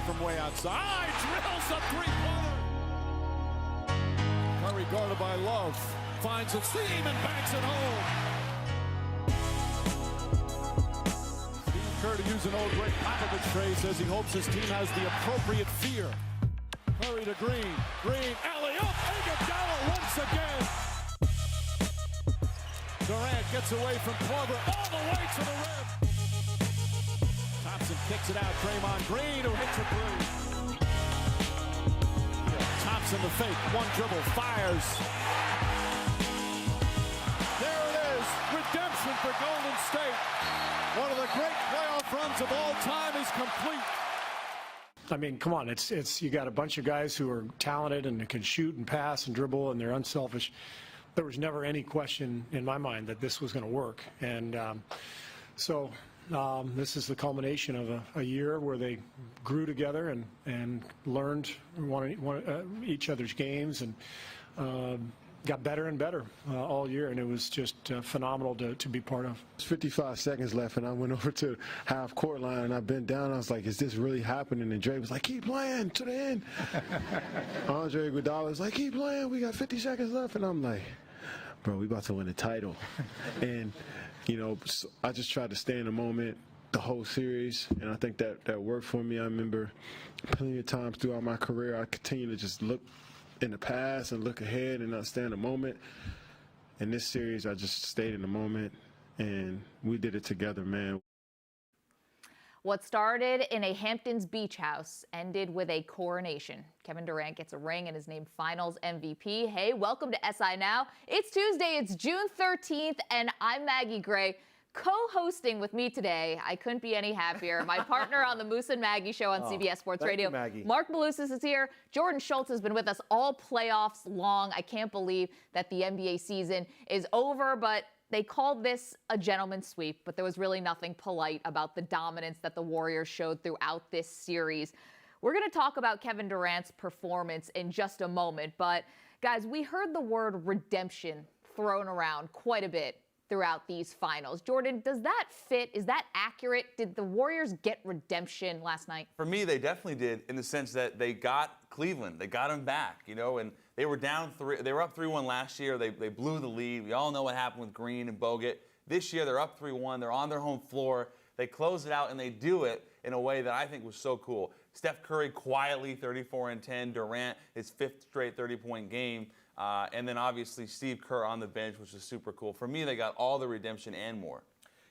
from way outside. Drills a three-pointer. Curry guarded by Love. Finds a seam and banks it home. Steve Kerr, to use an old Greg Popovich phrase, says he hopes his team has the appropriate fear. Curry to Green. Green, alley-oop. Iguodala once again. Durant gets away from Korver all the way to the rim. Thompson kicks it out. Draymond Green, who hits a three. Thompson the fake. One dribble. Fires. There it is. Redemption for Golden State. One of the great playoff runs of all time is complete. I mean, come on, it's you got a bunch of guys who are talented and can shoot and pass and dribble, and they're unselfish. There was never any question in my mind that this was going to work. And so this is the culmination of a year where they grew together and learned each other's games and got better and better all year, and it was just phenomenal to be part of. There's 55 seconds left, and I went over to half court line, and I bent down. I was like, is this really happening? And Dre was like, keep playing to the end. Andre Iguodala was like, keep playing. We got 50 seconds left. And I'm like, bro, we about to win the title. And, you know, so I just tried to stay in the moment the whole series, and I think that worked for me. I remember plenty of times throughout my career, I continue to just look in the past and look ahead and not stay in the moment. In this series, I just stayed in the moment, and we did it together, man. What started in a Hamptons beach house ended with a coronation. Kevin Durant gets a ring and is named Finals MVP. Hey, welcome to SI Now. It's Tuesday, it's June 13th, and I'm Maggie Gray. Co-hosting with me today, I couldn't be any happier. My partner on the Moose and Maggie show on CBS Sports Radio, Maggie. Mark Malusis, is here. Jordan Schultz has been with us all playoffs long. I can't believe that the NBA season is over, but they called this a gentleman's sweep, but there was really nothing polite about the dominance that the Warriors showed throughout this series. We're going to talk about Kevin Durant's performance in just a moment, but guys, we heard the word redemption thrown around quite a bit throughout these finals. Jordan, does that fit? Is that accurate? Did the Warriors get redemption last night? For me, they definitely did, in the sense that they got Cleveland. They got them back, you know, and they were down they were up 3-1 last year. They blew the lead. We all know what happened with Green and Bogut. This year, they're up 3-1. They're on their home floor. They close it out, and they do it in a way that I think was so cool. Steph Curry quietly 34 and 10. Durant, his fifth straight 30-point game. And then obviously Steve Kerr on the bench, which is super cool. For me, they got all the redemption and more.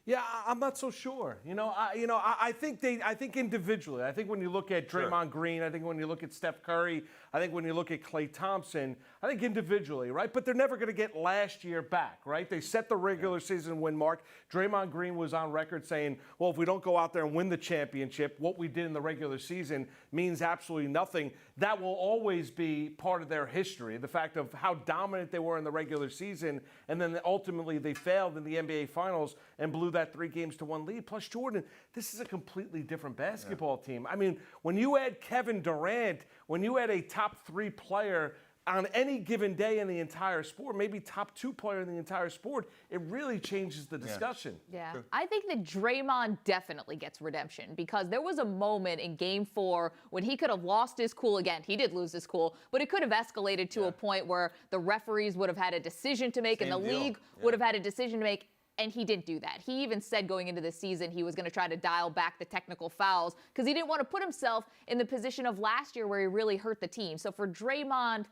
Yeah, I'm not so sure. I think individually. I think when you look at Draymond Green, I think when you look at Steph Curry, I think when you look at Klay Thompson, I think individually, right? But they're never going to get last year back, right? They set the regular season win mark. Draymond Green was on record saying, well, if we don't go out there and win the championship, what we did in the regular season means absolutely nothing. That will always be part of their history, the fact of how dominant they were in the regular season, and then ultimately they failed in the NBA Finals and blew that 3-1 lead. Plus, Jordan, this is a completely different basketball team. I mean, when you add Kevin Durant, when you add a top 3 player on any given day in the entire sport, maybe top 2 player in the entire sport, it really changes the discussion. Yeah. I think that Draymond definitely gets redemption, because there was a moment in Game 4 when he could have lost his cool again. He did lose his cool, but it could have escalated to a point where the referees would have had a decision to make and the league would have had a decision to make. And he didn't do that. He even said going into the season he was going to try to dial back the technical fouls because he didn't want to put himself in the position of last year where he really hurt the team. So for Draymond,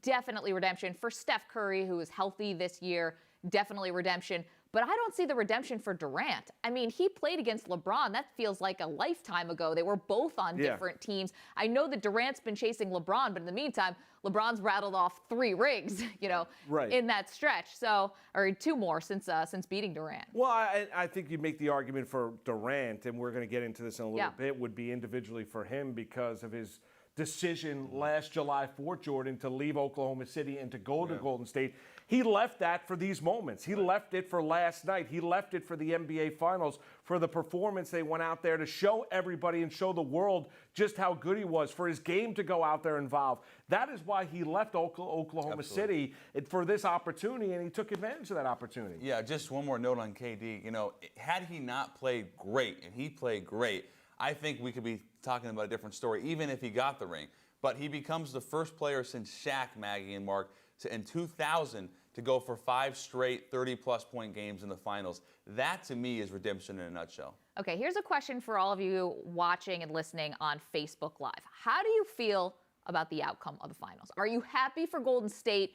definitely redemption. For Steph Curry, who is healthy this year, definitely redemption. But I don't see the redemption for Durant. I mean, he played against LeBron. That feels like a lifetime ago. They were both on different teams. I know that Durant's been chasing LeBron, but in the meantime, LeBron's rattled off 3 rings, in that stretch. So, or 2 more since beating Durant. Well, I think you make the argument for Durant, and we're going to get into this in a little bit, would be individually for him because of his decision last July 4th, Jordan, to leave Oklahoma City and to go to Golden State. He left that for these moments. He left it for last night. He left it for the NBA Finals, for the performance they went out there to show everybody and show the world just how good he was, for his game to go out there involved. That is why he left Oklahoma City for this opportunity, and he took advantage of that opportunity. Yeah, just one more note on KD. Had he not played great, and he played great, I think we could be talking about a different story, even if he got the ring. But he becomes the first player since Shaq, Maggie and Mark, in 2000 to go for 5 straight 30-plus point games in the finals. That, to me, is redemption in a nutshell. Okay, here's a question for all of you watching and listening on Facebook Live. How do you feel about the outcome of the finals? Are you happy for Golden State?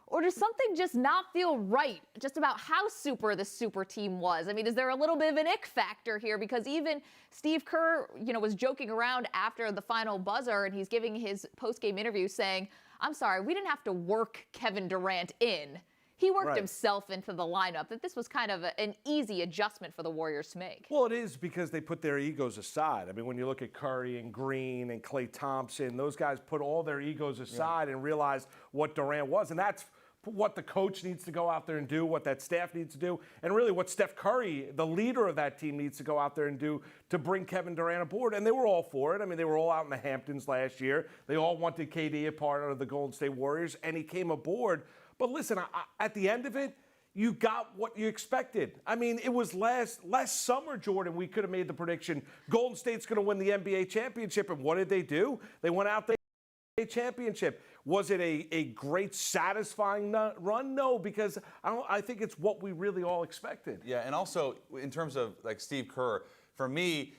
Or does something just not feel right just about how super the super team was? I mean, is there a little bit of an ick factor here? Because even Steve Kerr, was joking around after the final buzzer, and he's giving his post-game interview saying, I'm sorry, we didn't have to work Kevin Durant in. He worked himself into the lineup, that this was kind of an easy adjustment for the Warriors to make. Well, it is because they put their egos aside. I mean, when you look at Curry and Green and Klay Thompson, those guys put all their egos aside and realized what Durant was. And that's what the coach needs to go out there and do, what that staff needs to do, and really what Steph Curry, the leader of that team, needs to go out there and do to bring Kevin Durant aboard. And they were all for it. I mean, they were all out in the Hamptons last year. They all wanted KD a part of the Golden State Warriors, and he came aboard. But listen, at the end of it, you got what you expected. I mean, it was last summer, Jordan, we could have made the prediction Golden State's going to win the NBA championship. And what did they do? They went out there and won the championship. Was it a great, satisfying run? No, because I think it's what we really all expected. Yeah, and also in terms of like Steve Kerr, for me,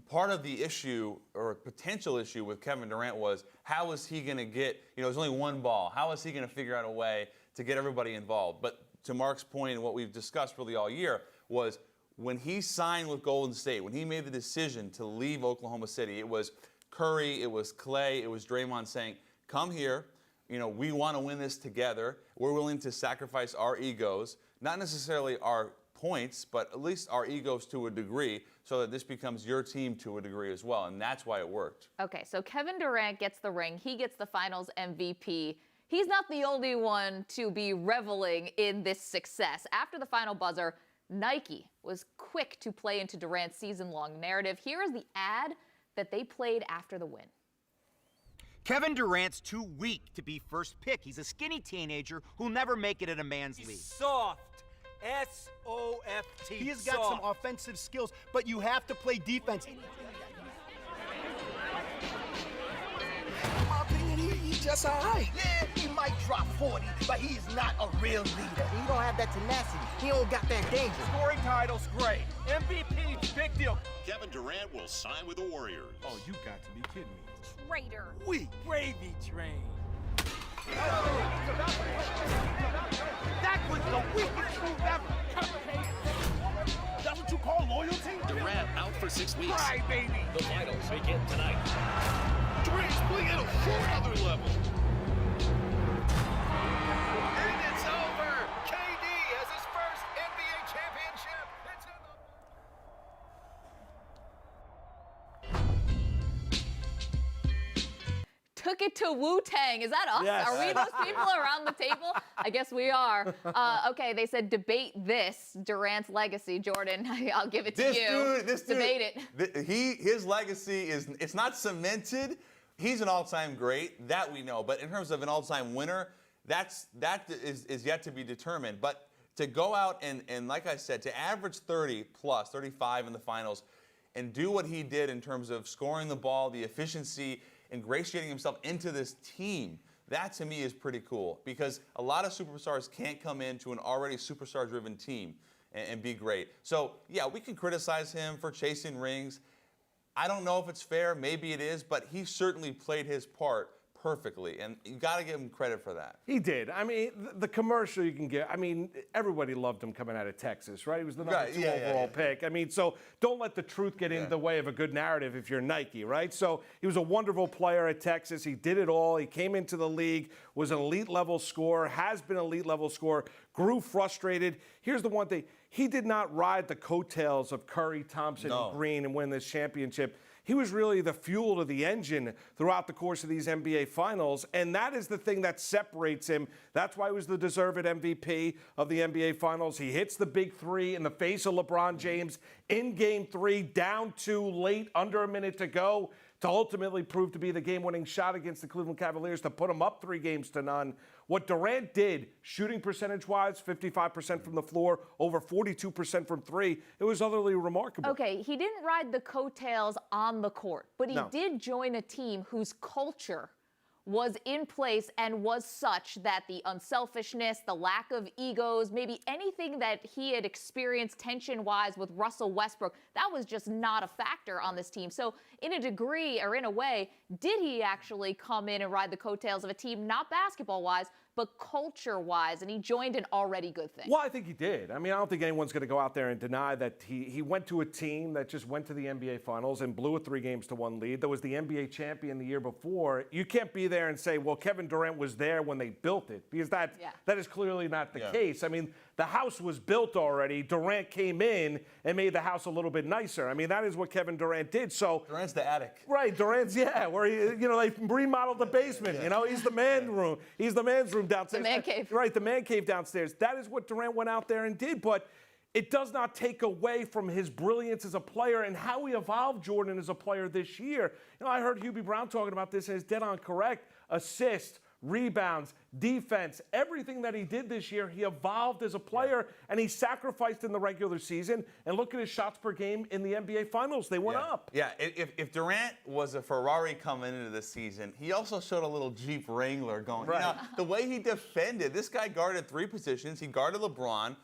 part of the issue or potential issue with Kevin Durant was how was he going to get, there's only one ball. How is he going to figure out a way to get everybody involved? But to Mark's point and what we've discussed really all year was when he signed with Golden State, when he made the decision to leave Oklahoma City, it was Curry, it was Klay, it was Draymond saying, come here, we want to win this together. We're willing to sacrifice our egos, not necessarily our points, but at least our egos to a degree, so that this becomes your team to a degree as well, and that's why it worked. Okay, so Kevin Durant gets the ring. He gets the Finals MVP. He's not the only one to be reveling in this success. After the final buzzer, Nike was quick to play into Durant's season-long narrative. Here is the ad that they played after the win. Kevin Durant's too weak to be first pick. He's a skinny teenager who'll never make it in a man's league. Soft. S-O-F-T. He has got some offensive skills, but you have to play defense. In my opinion, he's just all right. Yeah, he might drop 40, but he's not a real leader. He don't have that tenacity. He don't got that danger. Scoring title's great. MVP, big deal. Kevin Durant will sign with the Warriors. Oh, you got to be kidding me. Traitor. We gravy train. That was the weakest move ever. That's what you call loyalty? Durant out for 6 weeks. Cry, baby. The finals begin tonight. Durant's playing at a whole other level. And it's over. KD has his first NBA championship. It's in the... Took it to Wu-Tang. Is that us? Yes. Are we those people around the table? I guess we are. Okay, they said debate this, Durant's legacy. Jordan, I'll give it to you. This dude, debate it. His legacy it's not cemented. He's an all-time great, that we know. But in terms of an all-time winner, that is yet to be determined. But to go out and like I said, to average 30 plus, 35 in the finals, and do what he did in terms of scoring the ball, the efficiency, ingratiating himself into this team, that to me is pretty cool because a lot of superstars can't come into an already superstar-driven team and be great. So, yeah, we can criticize him for chasing rings. I don't know if it's fair. Maybe it is, but he certainly played his part perfectly, and you got to give him credit for that. He did. I mean, the commercial you can get, I mean, everybody loved him coming out of Texas, right? He was the number 2 overall pick. I mean, so don't let the truth get in the way of a good narrative if you're Nike, right? So he was a wonderful player at Texas. He did it all. He came into the league, was an elite-level scorer, has been an elite-level scorer, grew frustrated. Here's the one thing. He did not ride the coattails of Curry, Thompson, and Green and win this championship. He was really the fuel to the engine throughout the course of these NBA Finals, and that is the thing that separates him. That's why he was the deserved MVP of the NBA Finals. He hits the big three in the face of LeBron James in Game 3, down 2, late, under a minute to go, to ultimately prove to be the game-winning shot against the Cleveland Cavaliers to put them up 3-0. What Durant did, shooting percentage-wise, 55% from the floor, over 42% from three, it was utterly remarkable. Okay, he didn't ride the coattails on the court, but he No. did join a team whose culture was in place and was such that the unselfishness, the lack of egos, maybe anything that he had experienced tension-wise with Russell Westbrook, that was just not a factor on this team. So in a degree, or in a way, did he actually come in and ride the coattails of a team, not basketball-wise, but culture-wise, and he joined an already good thing? Well, I think he did. I mean, I don't think anyone's going to go out there and deny that he went to a team that just went to the NBA Finals and blew a 3-1 lead. That was the NBA champion the year before. You can't be there and say, well, Kevin Durant was there when they built it, because that is clearly not the case. I mean, the house was built already. Durant came in and made the house a little bit nicer. I mean, that is what Kevin Durant did. So Durant's the attic. Right, Durant's, where he, they remodeled the basement. He's the man room. He's the man's room downstairs. The man cave. Right, the man cave downstairs. That is what Durant went out there and did, but it does not take away from his brilliance as a player and how he evolved Jordan as a player this year. I heard Hubie Brown talking about this, and it's dead on correct. Assists, rebounds, defense, everything that he did this year, he evolved as a player, and he sacrificed in the regular season. And look at his shots per game in the NBA Finals. They went up. Yeah, if Durant was a Ferrari coming into this season, he also showed a little Jeep Wrangler going. Right. The way he defended, this guy guarded 3 positions. He guarded LeBron.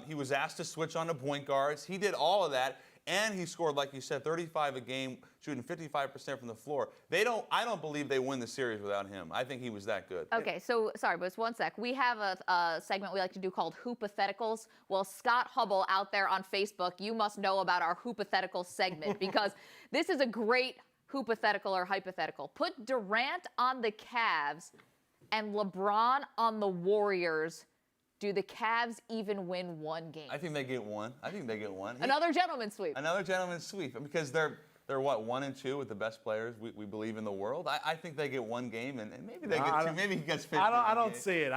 He was asked to switch on to point guards. He did all of that. And he scored, like you said, 35 a game, shooting 55% from the floor. I don't believe they win the series without him. I think he was that good. Okay, so sorry, but it's 1 sec. We have a segment we like to do called Hoopatheticals. Well, Scott Hubble out there on Facebook, you must know about our Hoopathetical segment because this is a great Hoopathetical or hypothetical. Put Durant on the Cavs and LeBron on the Warriors. Do the Cavs even win one game? I think they get one. Another gentleman's sweep. Another gentleman's sweep because they're what, 1 and 2 with the best players we believe in the world. I think they get one game and maybe they get two. Maybe he gets 50. I don't see it.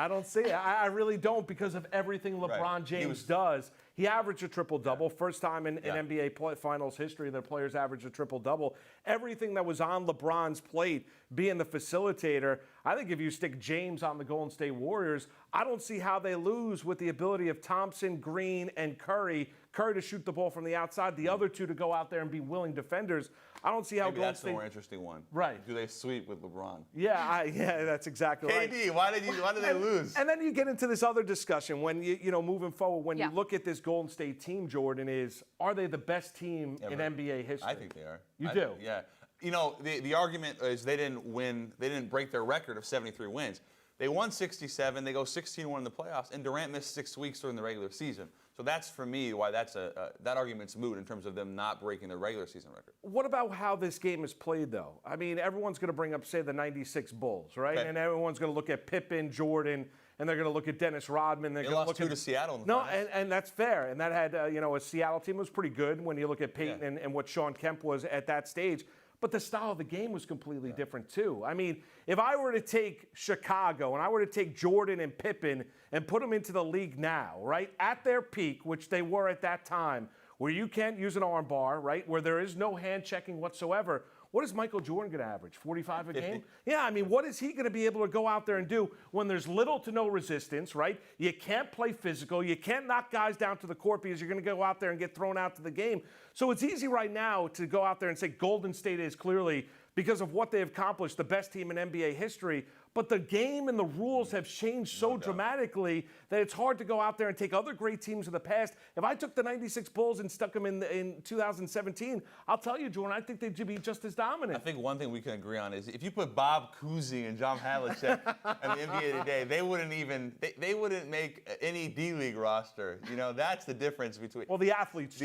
I really don't because of everything LeBron James does. He averaged a triple-double. First time in NBA Finals history that players averaged a triple-double. Everything that was on LeBron's plate, being the facilitator, I think if you stick James on the Golden State Warriors, I don't see how they lose with the ability of Thompson, Green, and Curry. Curry to shoot the ball from the outside, the other two to go out there and be willing defenders. I don't see how Maybe Golden that's State... the more interesting one. Right. Do they sweep with LeBron? Yeah, that's exactly right. KD, why did they lose? And then you get into this other discussion when moving forward, when you look at this Golden State team, Jordan, are they the best team in NBA history? I think they are. You do? Yeah. The argument is they didn't win, they didn't break their record of 73 wins. They won 67, they go 16-1 in the playoffs, and Durant missed 6 weeks during the regular season. So that's, for me, why that argument's moot in terms of them not breaking their regular season record. What about how this game is played, though? I mean, everyone's going to bring up, say, the 96 Bulls, right? Okay. And everyone's going to look at Pippen, Jordan, and they're going to look at Dennis Rodman. They lost 2 to Seattle in the finals. And that's fair. And that had, a Seattle team was pretty good when you look at Peyton and what Sean Kemp was at that stage. But the style of the game was completely different, too. I mean, if I were to take Chicago and I were to take Jordan and Pippen and put them into the league now, right, at their peak, which they were at that time, where you can't use an arm bar, right, where there is no hand checking whatsoever, what is Michael Jordan going to average? 45 a game? Yeah, I mean, what is he going to be able to go out there and do when there's little to no resistance, right? You can't play physical. You can't knock guys down to the court because you're going to go out there and get thrown out to the game. So it's easy right now to go out there and say Golden State is clearly, because of what they've accomplished, the best team in NBA history. But the game and the rules have changed so dramatically that it's hard to go out there and take other great teams of the past. If I took the 96 Bulls and stuck them in 2017, I'll tell you, Jordan, I think they'd be just as dominant. I think one thing we can agree on is if you put Bob Cousy and John Havlicek in the NBA today, they wouldn't make any D-League roster. That's the difference between... Well, the athletes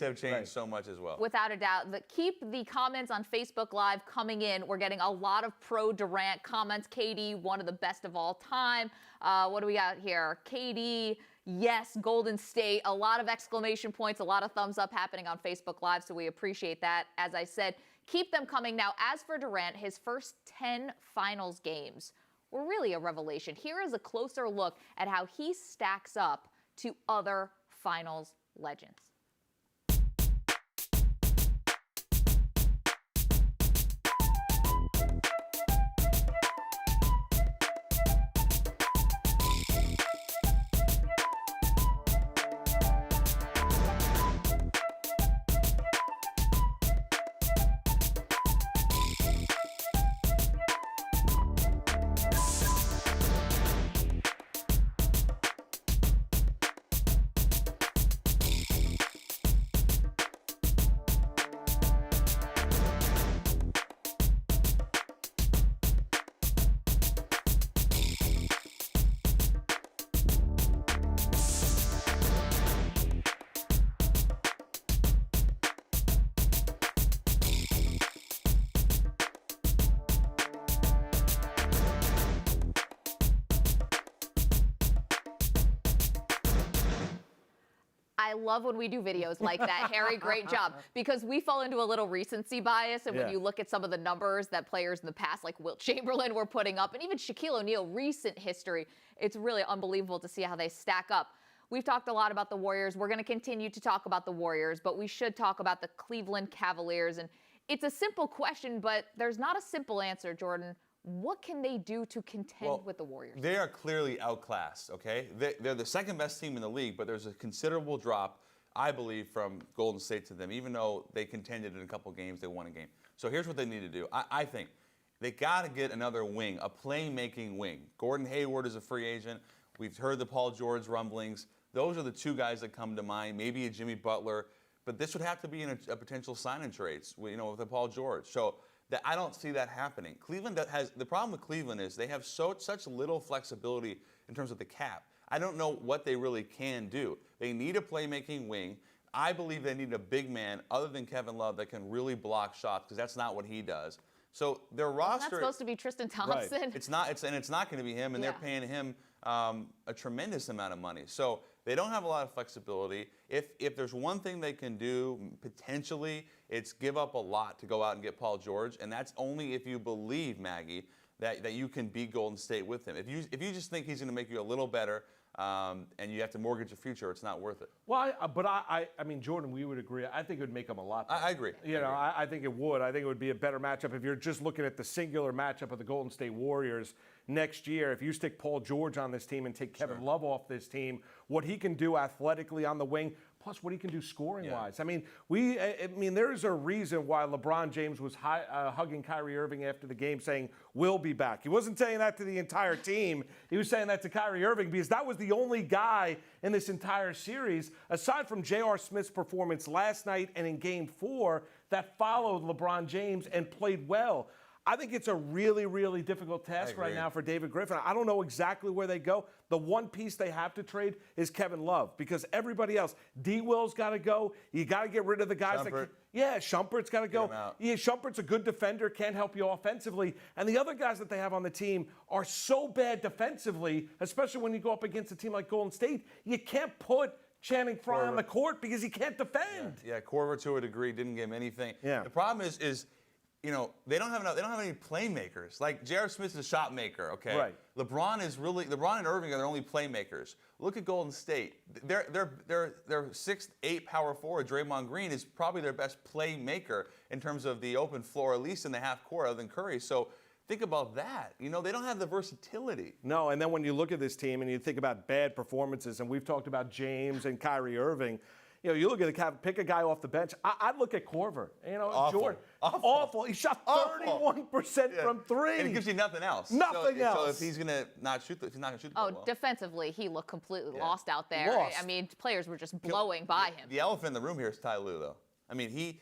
have changed so much as well. Without a doubt. Keep the comments on Facebook Live coming in. We're getting a lot of pro-Durant comments. KD, one of the best of all time. What do we got here? KD, yes, Golden State. A lot of exclamation points, a lot of thumbs up happening on Facebook Live, so we appreciate that. As I said, keep them coming. Now, as for Durant, his first 10 finals games were really a revelation. Here is a closer look at how he stacks up to other finals legends. I love when we do videos like that, Harry. Great job. Because we fall into a little recency bias, and when you look at some of the numbers that players in the past, like Wilt Chamberlain, were putting up, and even Shaquille O'Neal, recent history, it's really unbelievable to see how they stack up. We've talked a lot about the Warriors. We're going to continue to talk about the Warriors, but we should talk about the Cleveland Cavaliers. And it's a simple question, but there's not a simple answer, Jordan. What can they do to contend with the Warriors? They are clearly outclassed, okay? They're the second best team in the league, but there's a considerable drop, I believe, from Golden State to them. Even though they contended in a couple games, they won a game. So here's what they need to do. I think they got to get another wing, a playmaking wing. Gordon Hayward is a free agent. We've heard the Paul George rumblings. Those are the two guys that come to mind, maybe a Jimmy Butler. But this would have to be in a potential sign-in trades, with a Paul George. So I don't see that happening. Cleveland has the problem with Cleveland is they have such little flexibility in terms of the cap. I don't know what they really can do. They need a playmaking wing. I believe they need a big man other than Kevin Love that can really block shots, because that's not what he does. So their roster. It's not supposed to be Tristan Thompson. Right. It's not going to be him, and they're paying him a tremendous amount of money. So they don't have a lot of flexibility. If there's one thing they can do, potentially, it's give up a lot to go out and get Paul George, and that's only if you believe, Maggie, that you can beat Golden State with him. If you just think he's going to make you a little better, and you have to mortgage your future, it's not worth it. Well, I mean, Jordan, we would agree. I think it would make them a lot better. I agree. I think it would. I think it would be a better matchup if you're just looking at the singular matchup of the Golden State Warriors next year. If you stick Paul George on this team and take Kevin Love off this team, what he can do athletically on the wing, plus what he can do scoring-wise. I mean, there's a reason why LeBron James was hugging Kyrie Irving after the game saying, "We'll be back." He wasn't saying that to the entire team. He was saying that to Kyrie Irving because that was the only guy in this entire series, aside from J.R. Smith's performance last night and in Game 4, that followed LeBron James and played well. I think it's a really, really difficult task right now for David Griffin. I don't know exactly where they go. The one piece they have to trade is Kevin Love, because everybody else, D. Will's got to go. You got to get rid of the guys Shumpert. Shumpert's got to go. Yeah, Shumpert's a good defender, can't help you offensively. And the other guys that they have on the team are so bad defensively, especially when you go up against a team like Golden State. You can't put Channing Frye on the court because he can't defend. Yeah, Korver to a degree didn't give him anything. Yeah. The problem is they don't have any playmakers. Like J.R. Smith is a shot maker, okay? Right. LeBron and Irving are their only playmakers. Look at Golden State. Their 6'8" power forward, Draymond Green, is probably their best playmaker in terms of the open floor, at least in the half court, other than Curry. So think about that. They don't have the versatility. No, and then when you look at this team and you think about bad performances, and we've talked about James and Kyrie Irving, you look at pick a guy off the bench. I'd look at Korver. Awful. Jordan. Awful. He shot 31% from three. And it gives you nothing else. Nothing else. So if he's going to not shoot, if he's not going to shoot the ball well. Defensively, he looked completely lost out there. Lost. I mean, players were just blowing by him. The elephant in the room here is Ty Lue, though. I mean,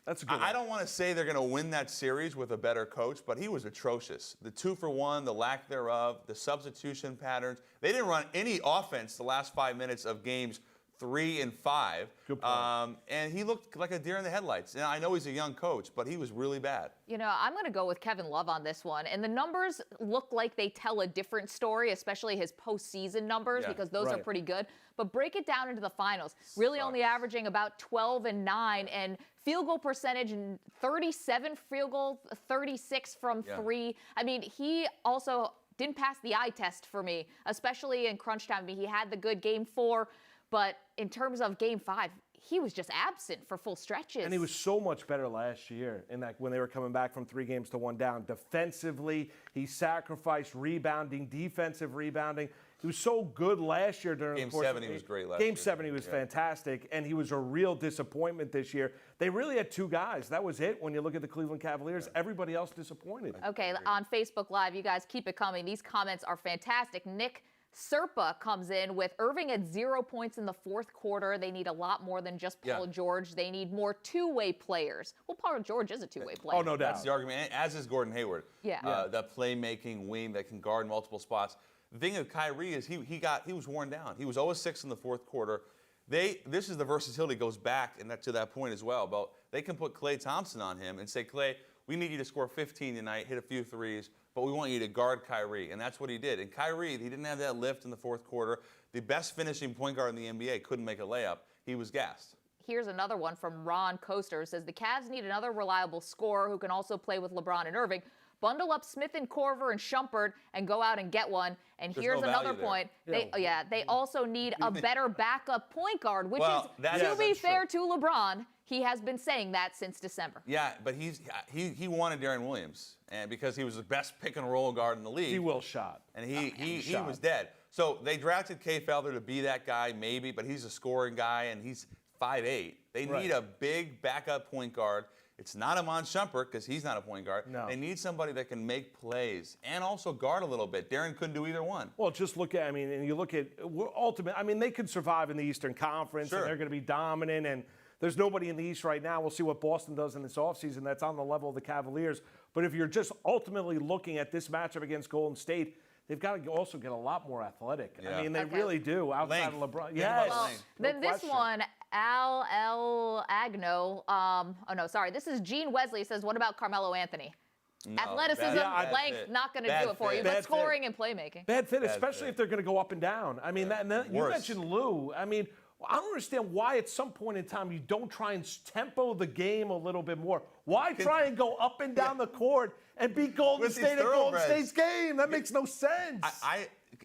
that's a good one. I don't want to say they're going to win that series with a better coach, but he was atrocious. The 2-for-1, the lack thereof, the substitution patterns. They didn't run any offense the last 5 minutes of games 3 and 5. Good point. And he looked like a deer in the headlights. And I know he's a young coach, but he was really bad. I'm going to go with Kevin Love on this one. And the numbers look like they tell a different story, especially his postseason numbers, because those are pretty good. But break it down into the finals. Really only averaging about 12 and 9, and field goal percentage and 37 field goals, 36 from 3. I mean, he also didn't pass the eye test for me, especially in crunch time. I mean, he had the good Game 4. But in terms of Game 5, he was just absent for full stretches. And he was so much better last year when they were coming back from 3 games to 1 down. Defensively, he sacrificed rebounding, defensive rebounding. He was so good last year during Game the course 7, of he was great last year. Game 7, he was fantastic, and he was a real disappointment this year. They really had 2 guys. That was it when you look at the Cleveland Cavaliers. Everybody else disappointed. Okay, on Facebook Live, you guys keep it coming. These comments are fantastic. Nick Serpa comes in with Irving at 0 points in the 4th quarter. They need a lot more than just Paul George. They need more two-way players. Well, Paul George is a two-way player. Oh, no doubt. That's the argument, as is Gordon Hayward. The playmaking wing that can guard multiple spots. The thing with Kyrie is he was worn down. He was 0-6 in the 4th quarter. This is the versatility goes back to that point as well. But they can put Klay Thompson on him and say, Klay, we need you to score 15 tonight, hit a few threes. but we want you to guard Kyrie. And that's what he did. And Kyrie, he didn't have that lift in the fourth quarter. The best finishing point guard in the NBA couldn't make a layup. He was gassed. Here's another one from Ron Coaster. It says the Cavs need another reliable scorer who can also play with LeBron and Irving. Bundle up Smith and Korver and Shumpert and go out and get one. And There's here's no another value there. point. They also need a better backup point guard, which Well, is, to be fair to LeBron, he has been saying that since December. Yeah, but he wanted Darren Williams, and because he was the best pick and roll guard in the league. He will shot. And he was dead. So they drafted Kay Felder to be that guy, maybe, but he's a scoring guy, and he's 5'8". They need a big backup point guard. It's not Amon Shumpert because he's not a point guard. No. They need somebody that can make plays and also guard a little bit. Darren couldn't do either one. Well, just look at, and you look at ultimate. They could survive in the Eastern Conference, and they're going to be dominant. And there's nobody in the East right now. We'll see what Boston does in this offseason that's on the level of the Cavaliers. But if you're just ultimately looking at this matchup against Golden State, they've got to also get a lot lot more athletic. Yeah. They really do outside of LeBron. Yes. Well, then this one, Al Agno. This is Gene Wesley says, what about Carmelo Anthony? No, Athleticism, length, not going to do it for you, but scoring and playmaking. Bad fit, especially if they're going to go up and down. You mentioned Lou. I don't understand why at some point in time you don't try and tempo the game a little bit more. Why try and go up and down the court and beat Golden State at Golden State's game? That makes no sense.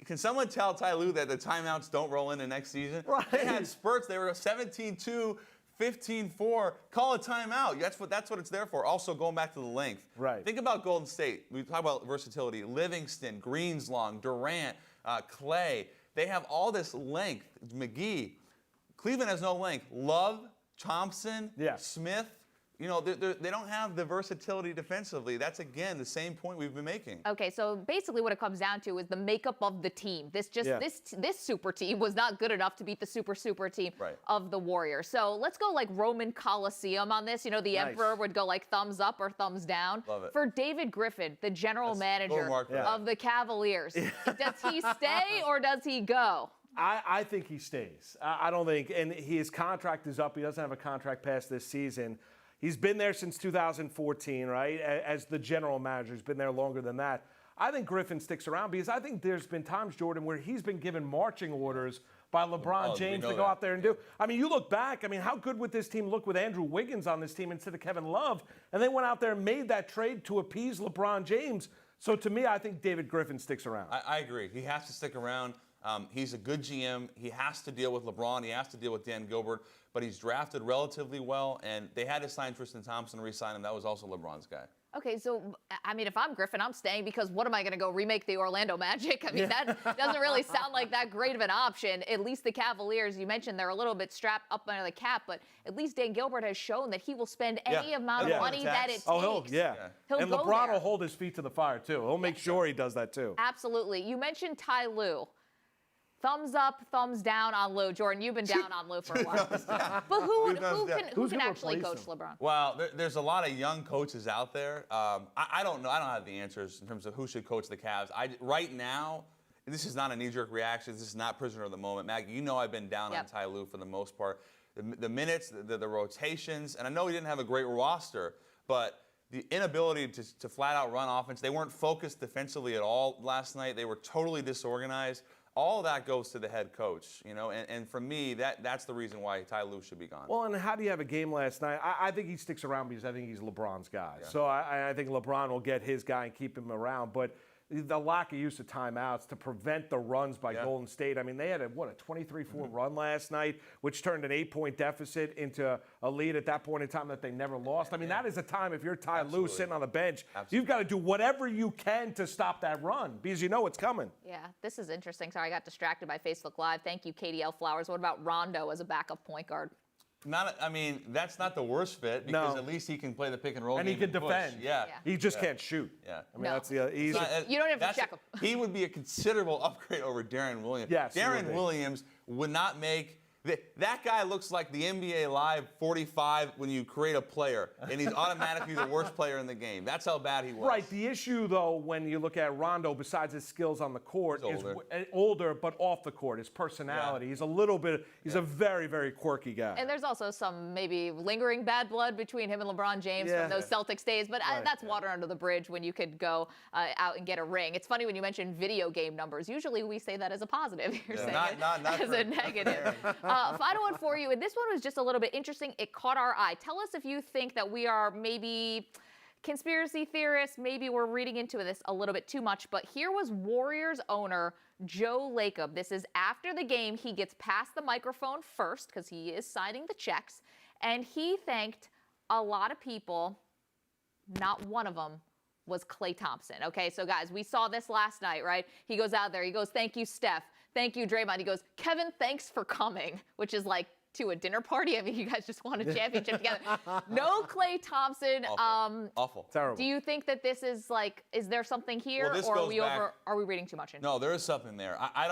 Can someone tell Ty Lue that the timeouts don't roll into next season? Right. They had spurts. They were 17-2, 15-4. Call a timeout. That's what it's there for. Also, going back to the length. Right. Think about Golden State. We talk about versatility. Livingston, Greenslong, Durant, Clay. They have all this length. McGee. Cleveland has no length. Love, Thompson, Smith. They don't have the versatility defensively. That's, again, the same point we've been making. Okay, so basically what it comes down to is the makeup of the team. This super team was not good enough to beat the super team of the Warriors. So let's go like Roman Coliseum on this. The Emperor would go like thumbs up or thumbs down. Love it. For David Griffin, the general manager of the Cavaliers, does he stay or does he go? I think he stays. I don't think, and his contract is up. He doesn't have a contract past this season. He's been there since 2014, right, as the general manager. He's been there longer than that. I think Griffin sticks around because I think there's been times, Jordan, where he's been given marching orders by LeBron James to go out there and do. You look back, how good would this team look with Andrew Wiggins on this team instead of Kevin Love? And they went out there and made that trade to appease LeBron James. So to me, I think David Griffin sticks around. I agree. He has to stick around. He's a good GM. He has to deal with LeBron. He has to deal with Dan Gilbert. But he's drafted relatively well, and they had to sign Tristan Thompson and re-sign him. That was also LeBron's guy. Okay, so, if I'm Griffin, I'm staying because what am I going to go remake the Orlando Magic? That doesn't really sound like that great of an option. At least the Cavaliers, you mentioned they're a little bit strapped up under the cap, but at least Dan Gilbert has shown that he will spend any amount of money that it takes. He'll and go LeBron there. will hold his feet to the fire, too. He'll make sure he does that, too. Absolutely. You mentioned Ty Lue. Thumbs up, thumbs down on Lue. Jordan, you've been down on Lue for a while. But who can actually coach LeBron? Well, there's a lot of young coaches out there. I don't know. I don't have the answers in terms of who should coach the Cavs. Right now, this is not a knee-jerk reaction. This is not prisoner of the moment. Maggie, I've been down on Ty Lue for the most part. The minutes, the rotations, and I know he didn't have a great roster, but the inability to flat-out run offense, they weren't focused defensively at all last night. They were totally disorganized. All of that goes to the head coach, and for me, that's the reason why Ty Lue should be gone. Well, and how do you have a game last night? I think he sticks around because I think he's LeBron's guy. Yeah. So I think LeBron will get his guy and keep him around. But the lack of use of timeouts to prevent the runs by Golden State. They had a 23-4 run last night, which turned an 8-point deficit into a lead at that point in time that they never lost. That is a time, if you're Ty Lue sitting on the bench, you've got to do whatever you can to stop that run because you know it's coming. Yeah, this is interesting. Sorry, I got distracted by Facebook Live. Thank you, KDL Flowers. What about Rondo as a backup point guard? That's not the worst fit because at least he can play the pick and roll and game he can defend. Yeah. He just can't shoot. Yeah. That's the easy. You don't have to check him. He would be a considerable upgrade over Darren Williams. Yes, Darren Williams would not make That guy looks like the NBA Live 45 when you create a player, and he's automatically the worst player in the game. That's how bad he was. Right. The issue, though, when you look at Rondo, besides his skills on the court, He's is older, but off the court, his personality. Yeah. He's a very, very quirky guy. And there's also some maybe lingering bad blood between him and LeBron James from those Celtics days, but that's water under the bridge when you could go out and get a ring. It's funny when you mention video game numbers. Usually we say that as a positive. You're saying not as a negative. Final one for you, and this one was just a little bit interesting. It caught our eye. Tell us if you think that we are maybe conspiracy theorists, maybe we're reading into this a little bit too much, but here was Warriors owner Joe Lacob. This is after the game. He gets past the microphone first because he is signing the checks, and he thanked a lot of people. Not one of them was Klay Thompson. Okay, so guys, we saw this last night, right? He goes out there, he goes, "Thank you, Steph. Thank you, Draymond." He goes, "Kevin, thanks for coming," which is like to a dinner party. I mean, you guys just won a championship together. No Klay Thompson. Awful. Terrible. Do you think that this is like, is there something here, or are we reading too much into it? No, there is something there. I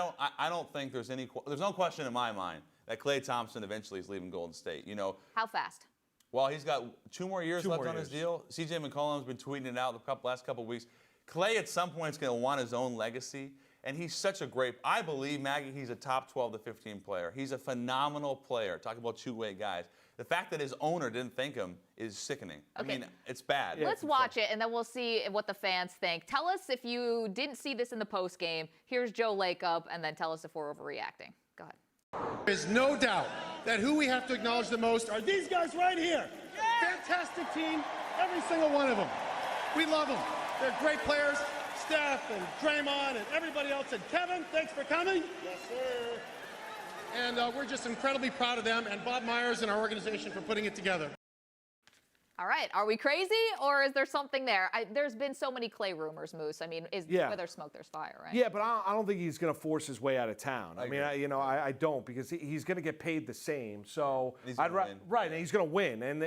don't think there's no question in my mind that Klay Thompson eventually is leaving Golden State. You know. How fast? Well, he's got 2 more years left on his deal. CJ McCollum's been tweeting it out the last couple of weeks. Klay at some point is going to want his own legacy. And he's such a great, I believe, Maggie, he's a top 12 to 15 player. He's a phenomenal player. Talk about two-way guys. The fact that his owner didn't thank him is sickening. Okay. I mean, it's bad. Let's watch it, and then we'll see what the fans think. Tell us if you didn't see this in the postgame. Here's Joe Lacob, and then tell us if we're overreacting. Go ahead. There's no doubt that who we have to acknowledge the most are these guys right here. Fantastic team, every single one of them. We love them. They're great players. Steph and Draymond and everybody else. And Kevin, thanks for coming. Yes, sir. And we're just incredibly proud of them and Bob Myers and our organization for putting it together. All right. Are we crazy, or is there something there? There's been so many Klay rumors, Moose. I mean, where there's smoke, there's fire, right? Yeah, but I don't think he's going to force his way out of town. I don't, because he's going to get paid the same. So and he's going to win, and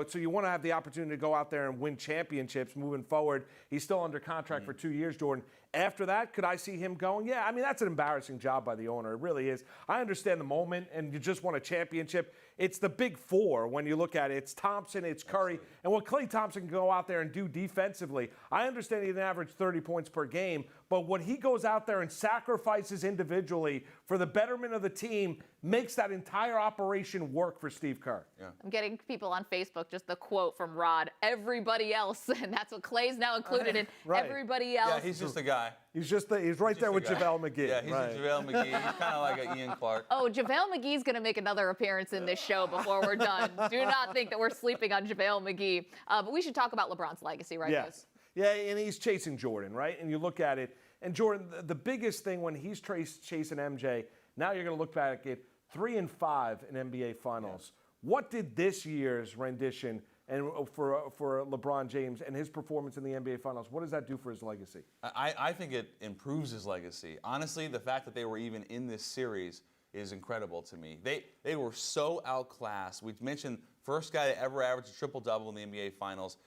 so you want to have the opportunity to go out there and win championships moving forward. He's still under contract for 2 years, Jordan. After that, could I see him going? Yeah, I mean, that's an embarrassing job by the owner. It really is. I understand the moment, and you just won a championship. It's the big four when you look at it. It's Thompson, it's Curry, and what Klay Thompson can go out there and do defensively. I understand he didn't average 30 points per game, but what he goes out there and sacrifices individually for the betterment of the team makes that entire operation work for Steve Kerr. Yeah. I'm getting people on Facebook, just the quote from Rod, everybody else, and that's what Clay's now included in. Right. Everybody else. Yeah, he's just a guy. He's right there with JaVale McGee. Yeah, he's a JaVale McGee. He's kind of like an Ian Clark. Oh, JaVale McGee's going to make another appearance in this show before we're done. Do not think that we're sleeping on JaVale McGee. But we should talk about LeBron's legacy, right, Yes. Yeah, and he's chasing Jordan, right? And you look at it, and Jordan, the biggest thing when he's chasing MJ, now you're going to look back at 3-5 in NBA Finals. Yeah. What did this year's rendition and for LeBron James and his performance in the NBA Finals, what does that do for his legacy? I think it improves his legacy. Honestly, the fact that they were even in this series is incredible to me. They were so outclassed. We mentioned first guy to ever average a triple-double in the NBA Finals.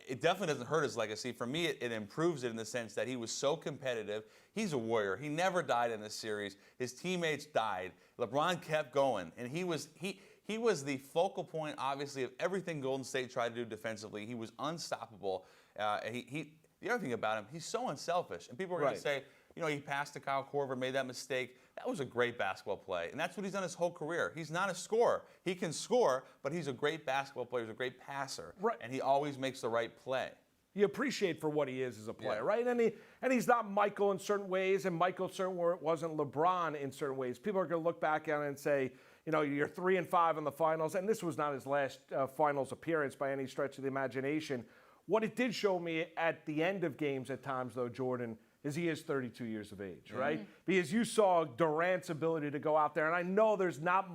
It definitely doesn't hurt his legacy. For me, it improves it in the sense that he was so competitive. He's a warrior. He never died in this series. His teammates died. LeBron kept going, and he was the focal point, obviously, of everything Golden State tried to do defensively. He was unstoppable. The other thing about him, he's so unselfish. And people are going to say, he passed to Kyle Korver, made that mistake. That was a great basketball play. And that's what he's done his whole career. He's not a scorer. He can score, but he's a great basketball player. He's a great passer. Right. And he always makes the right play. You appreciate for what he is as a player, right? And he's not Michael in certain ways, and Michael certainly wasn't LeBron in certain ways. People are going to look back at it and say, you're 3-5 in the finals, and this was not his last finals appearance by any stretch of the imagination. What it did show me at the end of games at times, though, Jordan, is he is 32 years of age, right? Because you saw Durant's ability to go out there, and I know there's not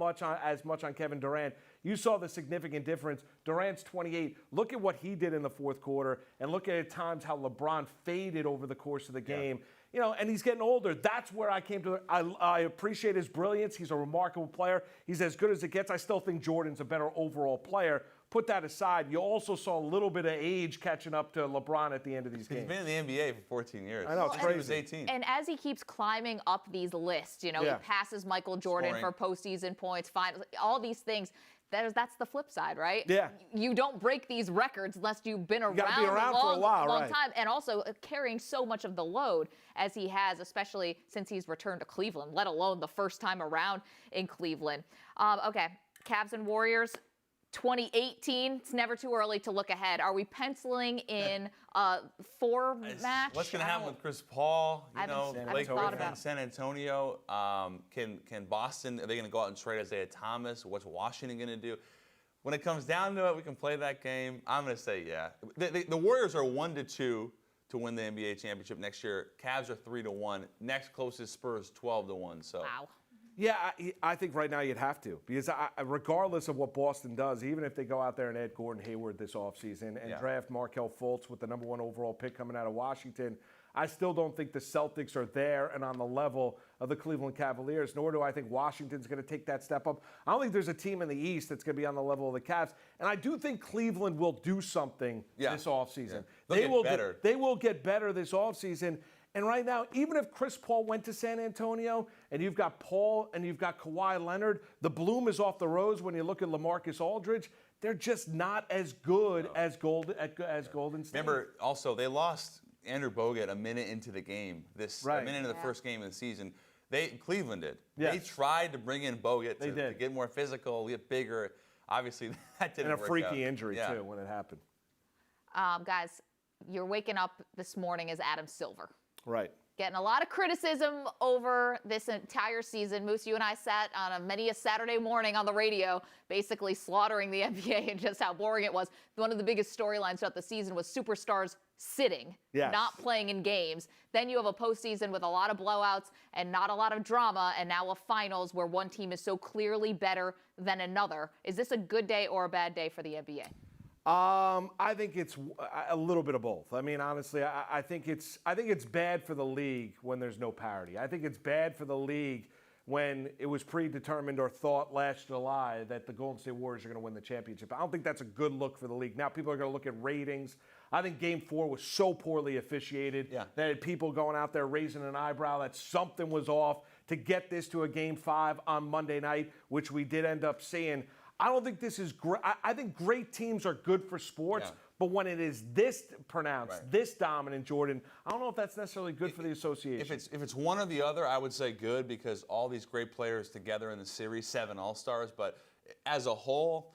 as much on Kevin Durant. You saw the significant difference. Durant's 28. Look at what he did in the fourth quarter, and look at times how LeBron faded over the course of the game. And he's getting older. That's where I came to. I appreciate his brilliance. He's a remarkable player. He's as good as it gets. I still think Jordan's a better overall player. put that aside, you also saw a little bit of age catching up to LeBron at the end of these games. He's been in the NBA for 14 years. I know, it's crazy. He was 18. And as he keeps climbing up these lists, he passes Michael Jordan for postseason points, finals, all these things. That's the flip side, right? Yeah. You don't break these records unless you've been around, for a while, long time. And also carrying so much of the load as he has, especially since he's returned to Cleveland, let alone the first time around in Cleveland. Okay, Cavs and Warriors. 2018, it's never too early to look ahead. Are we penciling in a 4-match? What's going to happen with Chris Paul? Lakers and San Antonio. Can Boston, are they going to go out and trade Isaiah Thomas? What's Washington going to do? When it comes down to it, we can play that game. I'm going to say, yeah. The Warriors are 1-2 to win the NBA championship next year. Cavs are 3-1. Next closest Spurs 12-1. So. Wow. Yeah, I think right now you'd have to, because regardless of what Boston does, even if they go out there and add Gordon Hayward this offseason and draft Markelle Fultz with the #1 overall pick coming out of Washington, I still don't think the Celtics are there and on the level of the Cleveland Cavaliers, nor do I think Washington's going to take that step up. I don't think there's a team in the East that's going to be on the level of the Cavs, and I do think Cleveland will do something this offseason. Yeah. They will get better this offseason. And right now, even if Chris Paul went to San Antonio and you've got Paul and you've got Kawhi Leonard, the bloom is off the rose when you look at LaMarcus Aldridge. They're just not as good as Golden State. Remember, also, they lost Andrew Bogut a minute into the game, a minute into the first game of the season. Cleveland did. Yes. They tried to bring in Bogut to get more physical, get bigger. Obviously, that didn't work out. And a freaky injury, too, when it happened. Guys, you're waking up this morning as Adam Silver. Right. Getting a lot of criticism over this entire season. Moose, you and I sat on many a Saturday morning on the radio, basically slaughtering the NBA and just how boring it was. One of the biggest storylines throughout the season was superstars sitting, not playing in games. Then you have a postseason with a lot of blowouts and not a lot of drama, and now a finals where one team is so clearly better than another. Is this a good day or a bad day for the NBA? I think it's a little bit of both. I mean, honestly, I think it's bad for the league when there's no parity. I think it's bad for the league when it was predetermined or thought last July that the Golden State Warriors are going to win the championship. I don't think that's a good look for the league. Now people are going to look at ratings. I think Game 4 was so poorly officiated that had people going out there raising an eyebrow that something was off to get this to a Game 5 on Monday night, which we did end up seeing. I don't think this is great. I think great teams are good for sports, but when it is this pronounced, this dominant, Jordan, I don't know if that's necessarily good for the association. If it's one or the other, I would say good, because all these great players together in the series, 7 All-Stars. But as a whole,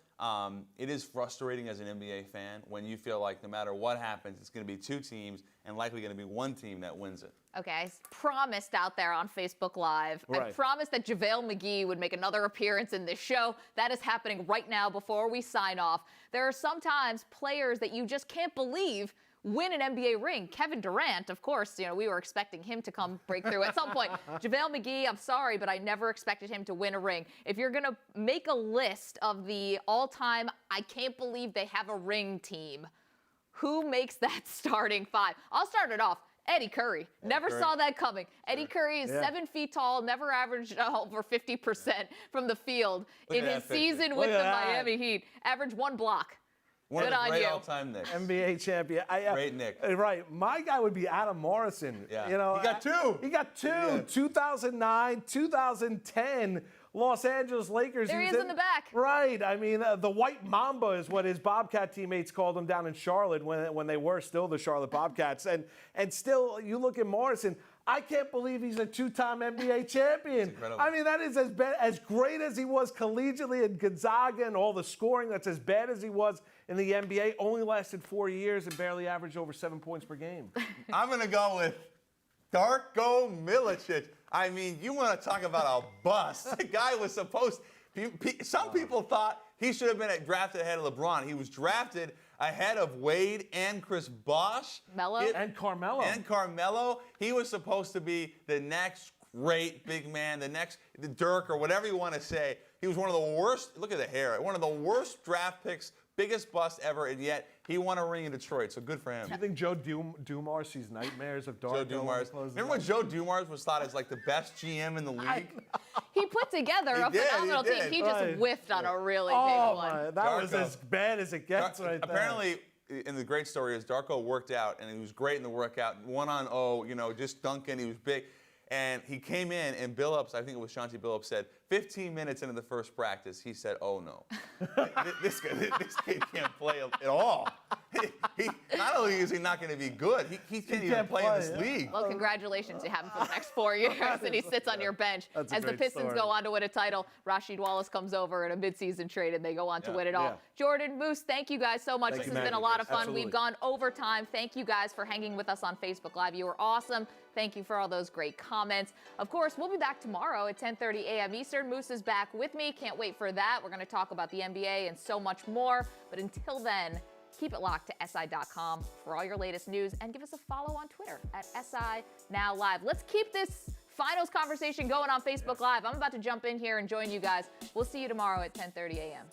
it is frustrating as an NBA fan when you feel like no matter what happens, it's going to be 2 teams and likely going to be 1 team that wins it. Okay, I promised out there on Facebook Live. I promised that JaVale McGee would make another appearance in this show. That is happening right now before we sign off. There are sometimes players that you just can't believe win an NBA ring. Kevin Durant, of course, we were expecting him to come break through at some point. JaVale McGee, I'm sorry, but I never expected him to win a ring. If you're going to make a list of the all-time, I can't believe they have a ring team, who makes that starting 5? I'll start it off. Eddie Curry. Never saw that coming. Eddie Curry is 7 feet tall, never averaged over 50% from the field in his season with the Miami Heat. Averaged 1 block. One of the great all-time Knicks. NBA champion. Great Nick. Right. My guy would be Adam Morrison. Yeah. He got 2. He got 2. Yeah. 2009, 2010. Los Angeles Lakers. There he is in the back. Right. I mean, the White Mamba is what his Bobcat teammates called him down in Charlotte when they were still the Charlotte Bobcats. And still, you look at Morrison, I can't believe he's a 2-time NBA champion. I mean, that is as great as he was collegiately in Gonzaga and all the scoring. That's as bad as he was in the NBA. Only lasted 4 years and barely averaged over 7 points per game. I'm going to go with Darko Milicic. I mean, you want to talk about a bust. The guy was supposed – some people thought he should have been drafted ahead of LeBron. He was drafted ahead of Wade and Chris Bosh. And Carmelo. He was supposed to be the next great big man, the Dirk or whatever you want to say. He was one of the worst – look at the hair. One of the worst draft picks biggest bust ever, and yet he won a ring in Detroit. So good for him. Do you think Joe Dumars sees nightmares of Darko? Joe Dumars. Remember when Joe Dumars was thought as like the best GM in the league? He put together a phenomenal team. He just whiffed on a really big one. That was as bad as it gets right there. Apparently, and the great story is Darko worked out, and he was great in the workout. 1-on-0, just dunking. He was big. And he came in, and Billups, I think it was Chauncey Billups, said, 15 minutes into the first practice, he said, oh, no. this kid can't play at all. Not only is he not going to be good, he can't even play in this league. Well, congratulations. You have him for the next 4 years, and he sits on your bench. As the Pistons go on to win a title, Rasheed Wallace comes over in a midseason trade, and they go on to win it all. Jordan, Moose, thank you guys so much. This has been a lot of fun. We've gone overtime. Thank you guys for hanging with us on Facebook Live. You were awesome. Thank you for all those great comments. Of course, we'll be back tomorrow at 10:30 a.m. Eastern. Moose is back with me. Can't wait for that. We're going to talk about the NBA and so much more. But until then, keep it locked to SI.com for all your latest news, and give us a follow on Twitter at SI Now Live. Let's keep this finals conversation going on Facebook Live. I'm about to jump in here and join you guys. We'll see you tomorrow at 10:30 a.m.